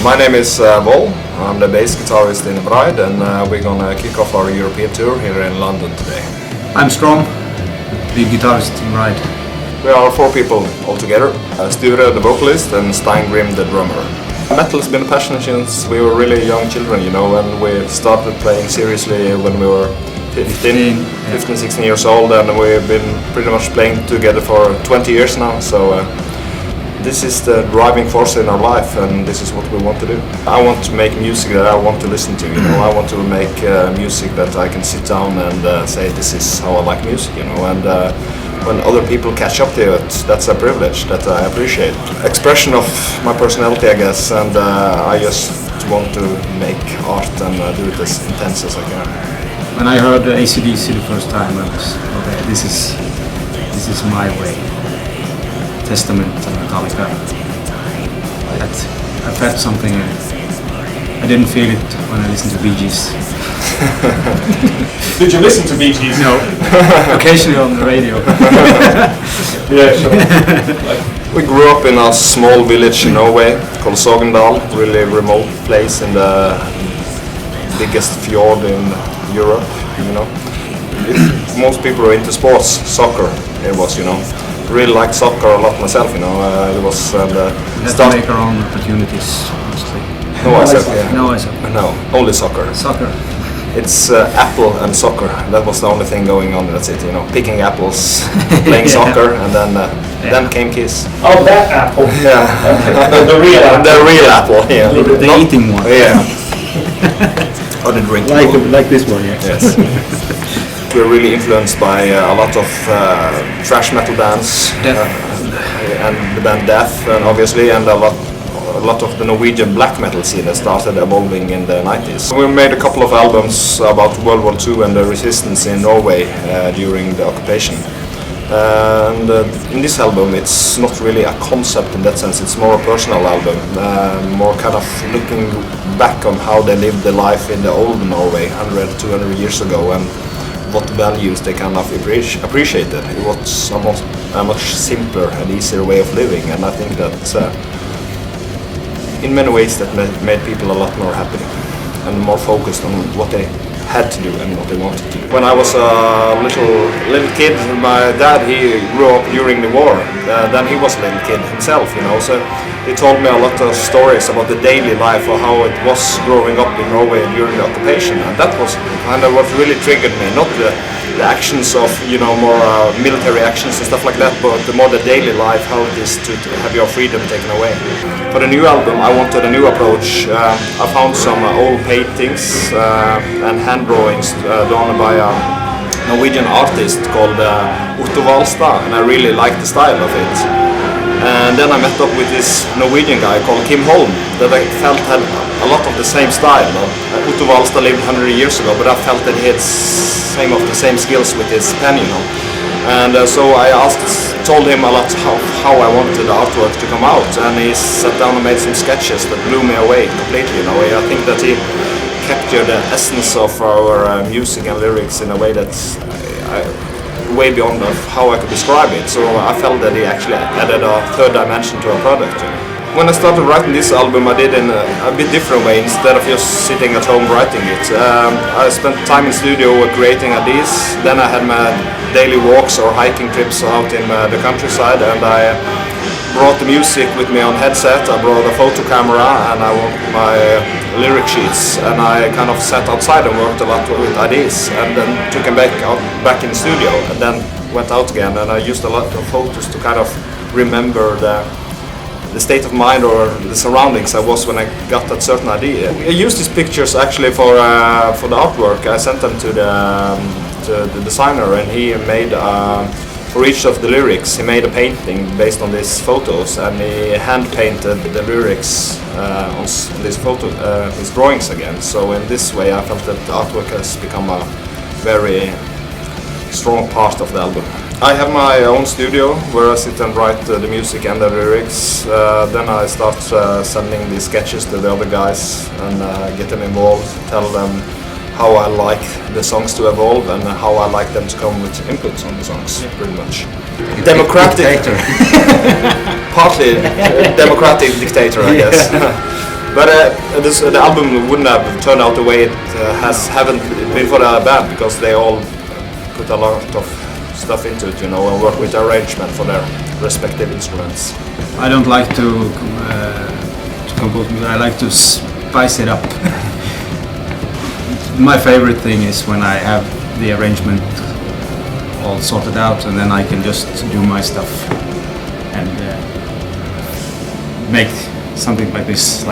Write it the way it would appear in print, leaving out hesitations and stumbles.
My name is Hvàll. I'm the bass guitarist in Vreid, and we're gonna kick off our European tour here in London today. I'm Strom, lead guitarist in Vreid. We are 4 people altogether. Sture, the vocalist, and Steingrim, the drummer. Metal has been a passion since we were really young children, and we started playing seriously when we were 15, 16 years old, and we've been pretty much playing together for 20 years now. So this is the driving force in our life, and this is what we want to do. I want to make music that I want to listen to. I want to make music that I can sit down and say this is how I like music. And when other people catch up to it, that's a privilege that I appreciate. Expression of my personality, I guess, and I just want to make art and do it as intense as I can. When I heard AC/DC the first time, I was, okay, this is my way. Testament and Metallica. I felt something, I didn't feel it when I listened to Bee Gees. Did you listen to Bee Gees? No, occasionally on the radio. Yeah, sure. We grew up in a small village in Norway called Sogndal, really remote place in the biggest fjord in Europe. Most people are into sports, soccer. It was, really liked soccer a lot myself. It was Let's make our own opportunities, mostly. No, only soccer. Soccer. It's apple and soccer. That was the only thing going on. That's it. Picking apples, playing soccer, and then came Kiss. Oh, that apple. Yeah. The real apple. The real apple. Yeah. The eating one. Yeah. Or the drinking one. Like this one, yeah. Yes. We're really influenced by a lot of thrash metal bands and the band Death, and obviously, and a lot of the Norwegian black metal scene that started evolving in the 90s. We made a couple of albums about World War II and the resistance in Norway during the occupation. And in this album, it's not really a concept in that sense. It's more a personal album, more kind of looking back on how they lived their life in the old Norway 100, 200 years ago, and what values they kind of appreciated. It was a much simpler and easier way of living, and I think that in many ways that made people a lot more happy and more focused on what they had to do and what they wanted to do. When I was a little kid, my dad, he grew up during the war. Then he was a little kid himself, so he told me a lot of stories about the daily life or how it was growing up in Norway during the occupation, and that was kind of what really triggered me. Not the actions of more military actions and stuff like that, but more the daily life, how it is to have your freedom taken away. For the new album, I wanted a new approach. I found some old paintings and hand drawings done by a Norwegian artist called Hvàll, and I really liked the style of it. And then I met up with this Norwegian guy called Jørn Holen that I felt had a lot of the same style. Hvàll lived 100 years ago, but I felt that he had some of the same skills with his pen, And so I told him a lot how I wanted the artwork to come out, and he sat down and made some sketches that blew me away completely. I think that he captured the essence of our music and lyrics in a way that's way beyond of how I could describe it. So I felt that he actually added a third dimension to our product. When I started writing this album, I did in a bit different way. Instead of just sitting at home writing it, I spent time in studio creating ideas. Then I had my daily walks or hiking trips out in the countryside, and I brought the music with me on headset. I brought a photo camera, and I wrote my lyric sheets, and I kind of sat outside and worked a lot with ideas, and then took them back in the studio, and then went out again, and I used a lot of photos to kind of remember the state of mind or the surroundings I was when I got that certain idea. I used these pictures actually for the artwork. I sent them to the designer, and he made for each of the lyrics he made a painting based on these photos, and he hand painted the lyrics on these his drawings again. So in this way I felt that the artwork has become a very strong part of the album. I have my own studio where I sit and write the music and the lyrics. Then I start sending these sketches to the other guys and get them involved, tell them how I like the songs to evolve and how I like them to come with inputs on the songs, pretty much. Democratic dictator. Partly democratic dictator, I guess. But the album wouldn't have turned out the way it haven't been for the band, because they all put a lot of stuff into it, you know, and work with arrangement for their respective instruments. I don't like to compose music. I like to spice it up. My favorite thing is when I have the arrangement all sorted out, and then I can just do my stuff and make something like this.